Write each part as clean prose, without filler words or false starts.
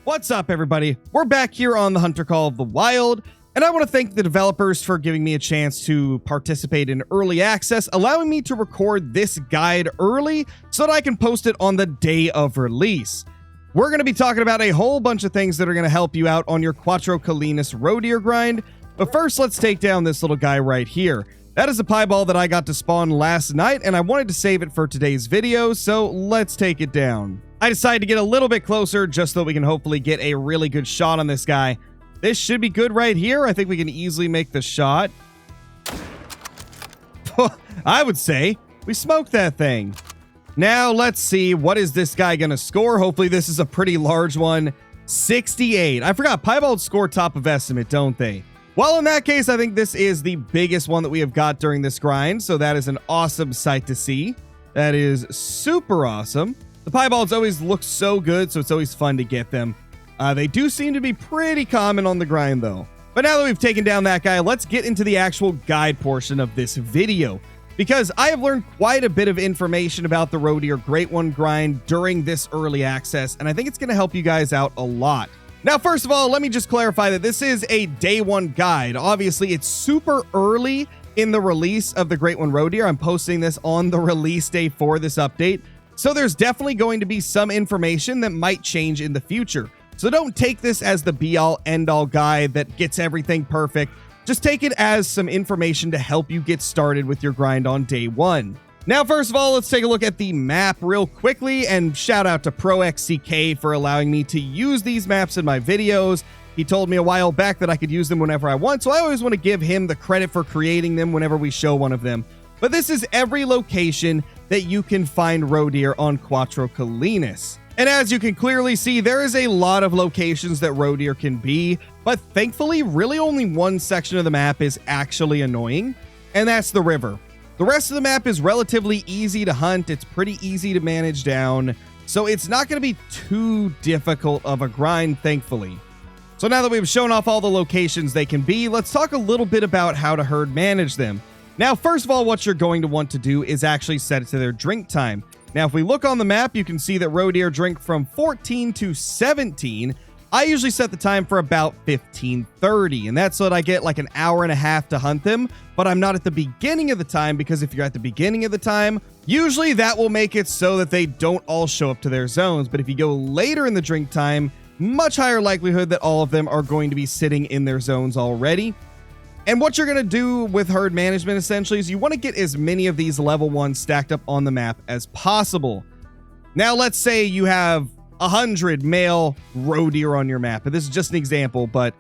What's up, everybody? We're back here on the Hunter Call of the Wild, and I want to thank the developers for giving me a chance to participate in early access, allowing me to record this guide early so that I can post it on the day of release. We're going to be talking about a whole bunch of things that are going to help you out on your Cuatro Colinas roe deer grind, but first let's take down this little guy right here. That is a piebald that I got to spawn last night, and I wanted to save it for today's video, so let's take it down. I decided to get a little bit closer just so we can hopefully get a really good shot on this guy. This should be good right here. I think we can easily make the shot. I would say we smoked that thing. Now let's see, what is this guy gonna score? Hopefully this is a pretty large one. 68. I forgot, piebalds score top of estimate, don't they? Well, in that case, I think this is the biggest one that we have got during this grind, so that is an awesome sight to see. That is super awesome. The piebalds always look so good, so it's always fun to get them. They do seem to be pretty common on the grind, though. But now that we've taken down that guy, let's get into the actual guide portion of this video, because I have learned quite a bit of information about the roe deer Great One grind during this early access, and I think it's going to help you guys out a lot. Now, first of all, let me just clarify that this is a day one guide. Obviously, it's super early in the release of the Great One roe deer. I'm posting this on the release day for this update. So there's definitely going to be some information that might change in the future. So don't take this as the be-all, end-all guide that gets everything perfect. Just take it as some information to help you get started with your grind on day one. Now, first of all, let's take a look at the map real quickly, and shout out to ProXCK for allowing me to use these maps in my videos. He told me a while back that I could use them whenever I want, so I always want to give him the credit for creating them whenever we show one of them. But this is every location that you can find roe deer on Cuatro Colinas. And as you can clearly see, there is a lot of locations that roe deer can be, but thankfully, really only one section of the map is actually annoying, and that's the river. The rest of the map is relatively easy to hunt. It's pretty easy to manage down, so it's not going to be too difficult of a grind, thankfully. So now that we've shown off all the locations they can be, let's talk a little bit about how to herd manage them. Now, first of all, what you're going to want to do is actually set it to their drink time. Now, if we look on the map, you can see that roe deer drink from 14 to 17. I usually set the time for about 15:30, and that's so that I get like an hour and a half to hunt them, but I'm not at the beginning of the time, because if you're at the beginning of the time, usually that will make it so that they don't all show up to their zones. But if you go later in the drink time, much higher likelihood that all of them are going to be sitting in their zones already. And what you're going to do with herd management essentially is you want to get as many of these level 1 stacked up on the map as possible. Now, let's say you have 100 male roe deer on your map, and this is just an example, but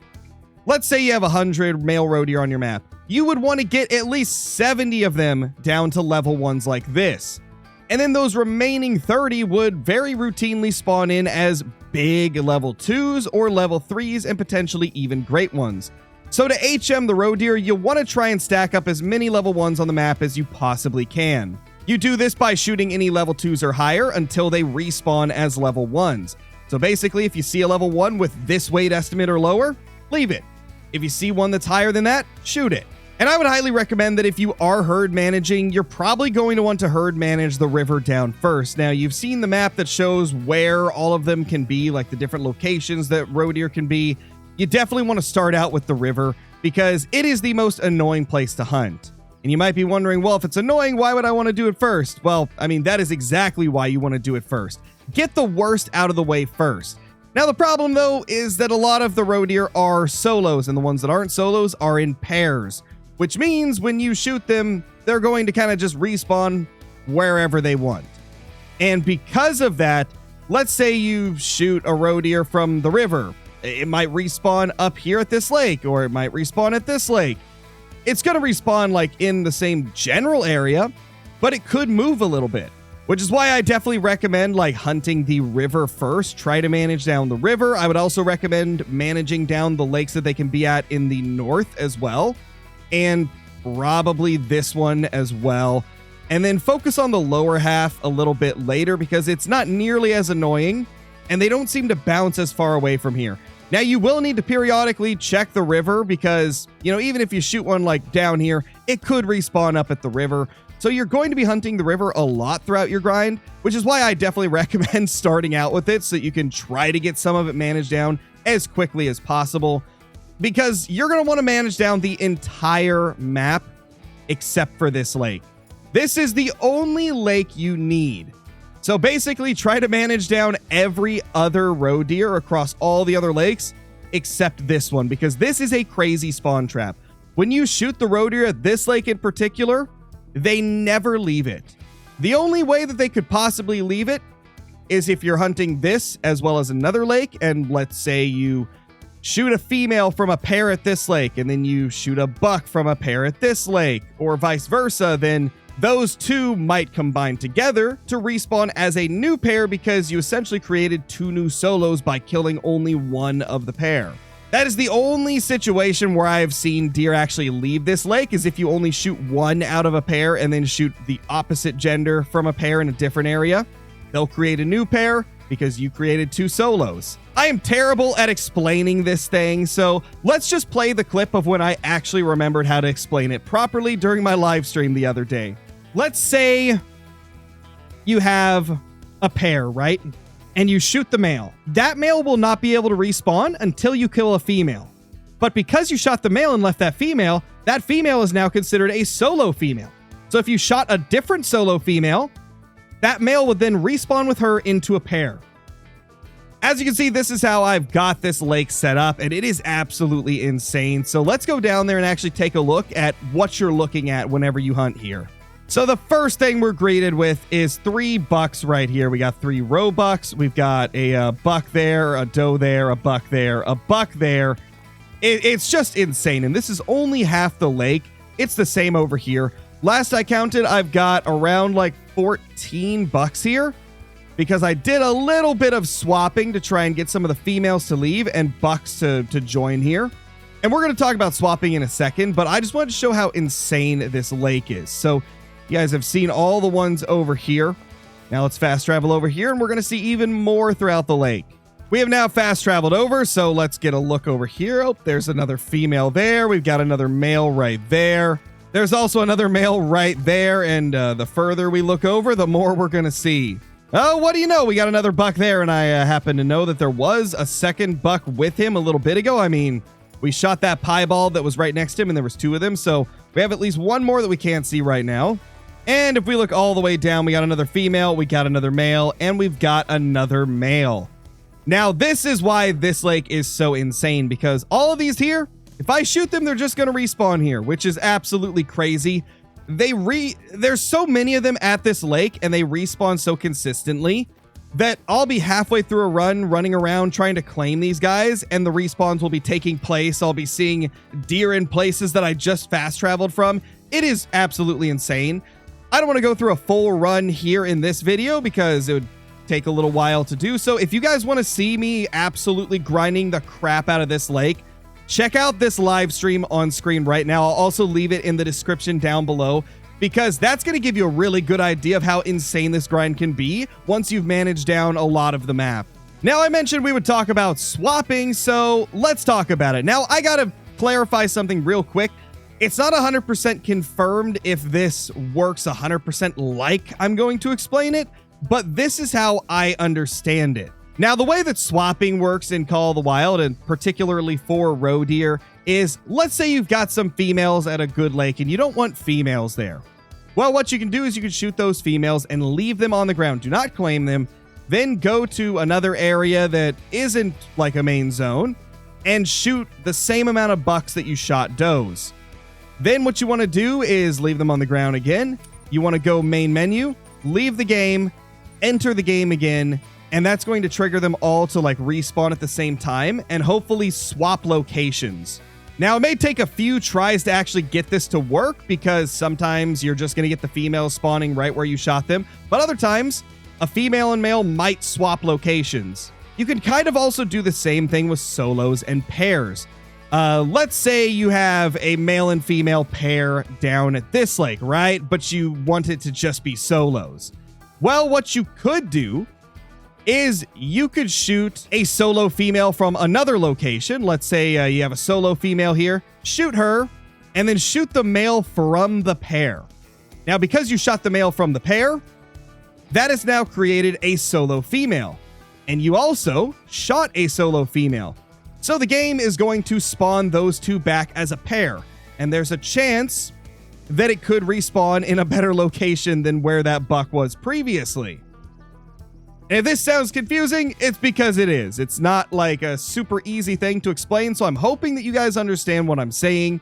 let's say you have 100 male roe deer on your map. You would want to get at least 70 of them down to level 1s like this. And then those remaining 30 would very routinely spawn in as big level 2s or level 3s and potentially even great ones. So to HM the roe deer, you want to try and stack up as many level 1s on the map as you possibly can. You do this by shooting any level 2s or higher until they respawn as level 1s. So basically, if you see a level 1 with this weight estimate or lower, leave it. If you see one that's higher than that, shoot it. And I would highly recommend that if you are herd managing, you're probably going to want to herd manage the river down first. Now, you've seen the map that shows where all of them can be, like the different locations that roe deer can be. You definitely want to start out with the river because it is the most annoying place to hunt. And you might be wondering, well, if it's annoying, why would I want to do it first? Well, I mean, that is exactly why you want to do it first. Get the worst out of the way first. Now, the problem, though, is that a lot of the roe deer are solos, and the ones that aren't solos are in pairs, which means when you shoot them, they're going to kind of just respawn wherever they want. And because of that, let's say you shoot a roe deer from the river. It might respawn up here at this lake, or it might respawn at this lake. It's going to respawn like in the same general area, but it could move a little bit, which is why I definitely recommend like hunting the river first. Try to manage down the river. I would also recommend managing down the lakes that they can be at in the north as well, and probably this one as well. And then focus on the lower half a little bit later because it's not nearly as annoying and they don't seem to bounce as far away from here. Now, you will need to periodically check the river because, you know, even if you shoot one like down here, it could respawn up at the river. So you're going to be hunting the river a lot throughout your grind, which is why I definitely recommend starting out with it so that you can try to get some of it managed down as quickly as possible, because you're going to want to manage down the entire map except for this lake. This is the only lake you need. So basically try to manage down every other roe deer across all the other lakes except this one, because this is a crazy spawn trap. When you shoot the roe deer at this lake in particular, they never leave it. The only way that they could possibly leave it is if you're hunting this as well as another lake, and let's say you shoot a female from a pair at this lake and then you shoot a buck from a pair at this lake, or vice versa, then those two might combine together to respawn as a new pair, because you essentially created two new solos by killing only one of the pair. That is the only situation where I've seen deer actually leave this lake, is if you only shoot one out of a pair and then shoot the opposite gender from a pair in a different area. They'll create a new pair because you created two solos. I am terrible at explaining this thing, so let's just play the clip of when I actually remembered how to explain it properly during my live stream the other day. Let's say you have a pair, right? And you shoot the male. That male will not be able to respawn until you kill a female. But because you shot the male and left that female is now considered a solo female. So if you shot a different solo female, that male would then respawn with her into a pair. As you can see, this is how I've got this lake set up, and it is absolutely insane. So let's go down there and actually take a look at what you're looking at whenever you hunt here. So the first thing we're greeted with is 3 bucks right here. We got 3 roe bucks. We've got a buck there, a doe there, a buck there, a buck there. It's just insane. And this is only half the lake. It's the same over here. Last I counted, I've got around like 14 bucks here, because I did a little bit of swapping to try and get some of the females to leave and bucks to join here. And we're going to talk about swapping in a second, but I just wanted to show how insane this lake is. So you guys have seen all the ones over here. Now let's fast travel over here, and we're going to see even more throughout the lake. We have now fast traveled over, so let's get a look over here. Oh, there's another female there. We've got another male right there. There's also another male right there, and the further we look over, the more we're going to see. Oh, what do you know? We got another buck there, and I happen to know that there was a second buck with him a little bit ago. I mean, we shot that piebald that was right next to him, and there was 2 of them, so we have at least one more that we can't see right now. And if we look all the way down, we got another female, we got another male, and we've got another male. Now, this is why this lake is so insane, because all of these here, if I shoot them, they're just going to respawn here, which is absolutely crazy. There's so many of them at this lake, and they respawn so consistently that I'll be halfway through a run running around trying to claim these guys, and the respawns will be taking place. I'll be seeing deer in places that I just fast traveled from. It is absolutely insane. I don't want to go through a full run here in this video because it would take a little while to do so. If you guys want to see me absolutely grinding the crap out of this lake, check out this live stream on screen right now. I'll also leave it in the description down below, because that's going to give you a really good idea of how insane this grind can be once you've managed down a lot of the map. Now, I mentioned we would talk about swapping, so let's talk about it. Now, I got to clarify something real quick. It's not 100% confirmed if this works 100% like I'm going to explain it, but this is how I understand it. Now, the way that swapping works in Call of the Wild, and particularly for roe deer, is let's say you've got some females at a good lake and you don't want females there. Well, what you can do is you can shoot those females and leave them on the ground. Do not claim them. Then go to another area that isn't like a main zone and shoot the same amount of bucks that you shot does. Then what you want to do is leave them on the ground again. You want to go main menu, leave the game, enter the game again, and that's going to trigger them all to like respawn at the same time and hopefully swap locations. Now, it may take a few tries to actually get this to work, because sometimes you're just going to get the females spawning right where you shot them, but other times a female and male might swap locations. You can kind of also do the same thing with solos and pairs. Let's say you have a male and female pair down at this lake, right? But you want it to just be solos. Well, what you could do is you could shoot a solo female from another location. Let's say you have a solo female here, shoot her, and then shoot the male from the pair. Now, because you shot the male from the pair, that has now created a solo female. And you also shot a solo female. So the game is going to spawn those two back as a pair. And there's a chance that it could respawn in a better location than where that buck was previously. And if this sounds confusing, it's because it is. It's not like a super easy thing to explain, so I'm hoping that you guys understand what I'm saying.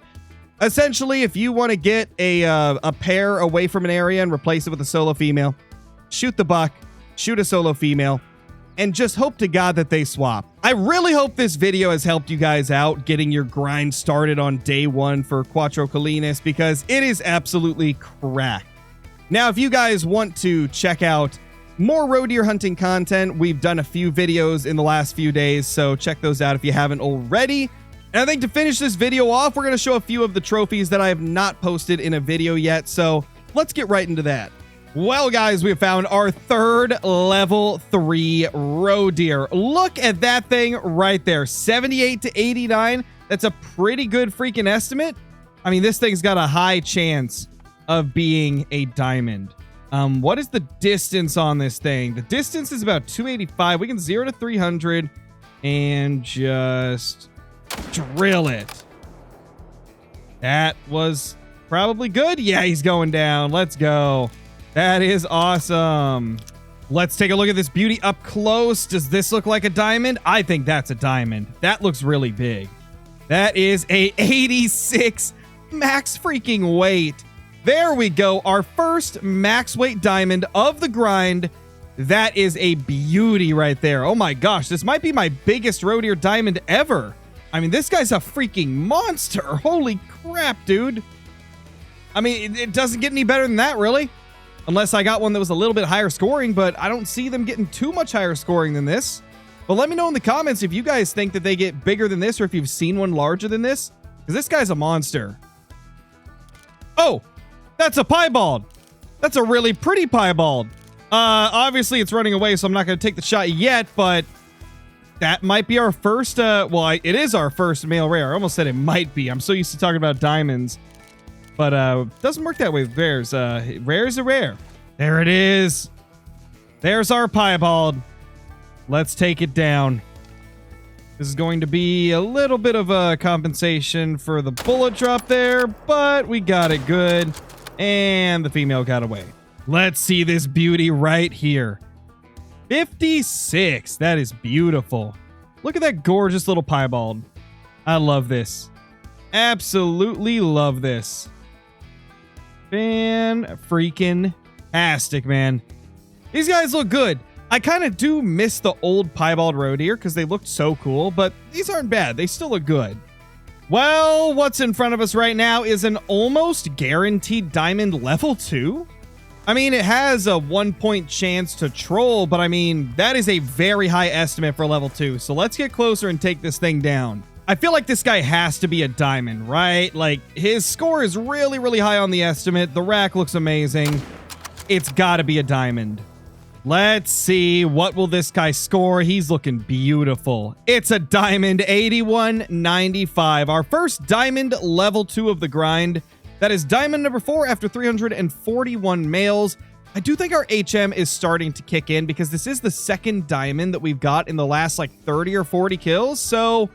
Essentially, if you want to get a pair away from an area and replace it with a solo female, shoot the buck, shoot a solo female, and just hope to God that they swap. I really hope this video has helped you guys out getting your grind started on day one for Cuatro Colinas, because it is absolutely cracked. Now, if you guys want to check out more roe deer hunting content, we've done a few videos in the last few days, so check those out if you haven't already. And I think to finish this video off, we're going to show a few of the trophies that I have not posted in a video yet, so let's get right into that. Well, guys, we have found our third level 3 roe deer. Look at that thing right there, 78 to 89. That's a pretty good freaking estimate. I mean, this thing's got a high chance of being a diamond. What is the distance on this thing? The distance is about 285. We can 0 to 300 and just drill it. That was probably good. Yeah, he's going down. Let's go. That is awesome. Let's take a look at this beauty up close. Does this look like a diamond? I think that's a diamond. That looks really big. That is a 86 max freaking weight. There we go. Our first max weight diamond of the grind. That is a beauty right there. Oh my gosh. This might be my biggest roe deer diamond ever. I mean, this guy's a freaking monster. Holy crap, dude. I mean, it doesn't get any better than that, really. Unless I got one that was a little bit higher scoring, but I don't see them getting too much higher scoring than this. But let me know in the comments if you guys think that they get bigger than this or if you've seen one larger than this. Because this guy's a monster. Oh, that's a piebald. That's a really pretty piebald. Obviously, it's running away, so I'm not going to take the shot yet, but that might be our first, it is our first male rare. I almost said it might be. I'm so used to talking about diamonds. But doesn't work that way with rares. Rare's a rare. There it is. There's our piebald. Let's take it down. This is going to be a little bit of a compensation for the bullet drop there, but we got it good. And the female got away. Let's see this beauty right here. 56. That is beautiful. Look at that gorgeous little piebald. I love this. Absolutely love this. Fan-freaking-tastic, man. These guys look good. I kind of do miss the old piebald roe deer because they looked so cool, but these aren't bad. They still look good. Well, what's in front of us right now is an almost guaranteed diamond level 2. I mean, it has a 1-point chance to troll, but I mean, that is a very high estimate for level 2. So let's get closer and take this thing down. I feel like this guy has to be a diamond, right? Like, his score is really, really high on the estimate. The rack looks amazing. It's got to be a diamond. Let's see. What will this guy score? He's looking beautiful. It's a diamond, 81.95. Our first diamond level 2 of the grind. That is diamond number 4 after 341 males. I do think our HM is starting to kick in because this is the second diamond that we've got in the last like 30 or 40 kills. So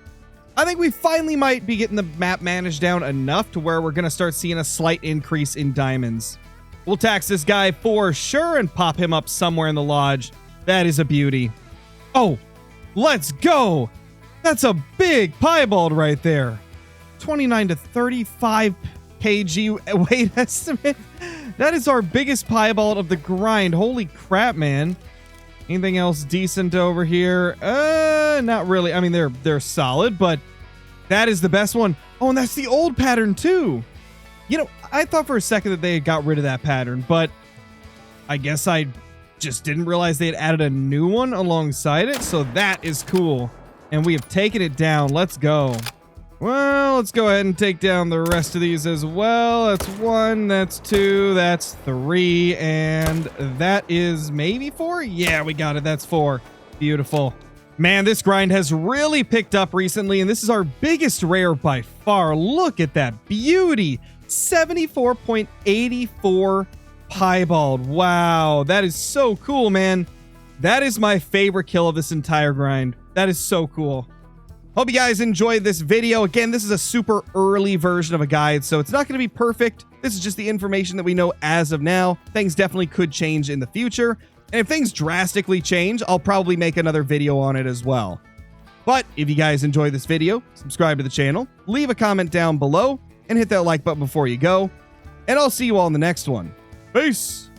I think we finally might be getting the map managed down enough to where we're going to start seeing a slight increase in diamonds. We'll tax this guy for sure and pop him up somewhere in the lodge. That is a beauty. Oh, let's go. That's a big piebald right there. 29 to 35 kg weight estimate. That is our biggest piebald of the grind. Holy crap, man. Anything else decent over here? Not really. I mean, they're solid, but that is the best one. Oh, and that's the old pattern too. You know, I thought for a second that they had got rid of that pattern, but I guess I just didn't realize they had added a new one alongside it. So that is cool. And we have taken it down. Let's go. Well, let's go ahead and take down the rest of these as well. That's 1, that's 2, that's 3, and that is maybe 4? Yeah, we got it. That's 4. Beautiful. Man, this grind has really picked up recently, and this is our biggest rare by far. Look at that beauty. 74.84 Piebald. Wow, that is so cool, man. That is my favorite kill of this entire grind. That is so cool. Hope you guys enjoyed this video. Again, this is a super early version of a guide, so it's not going to be perfect. This is just the information that we know as of now. Things definitely could change in the future. And if things drastically change, I'll probably make another video on it as well. But if you guys enjoyed this video, subscribe to the channel, leave a comment down below, and hit that like button before you go. And I'll see you all in the next one. Peace!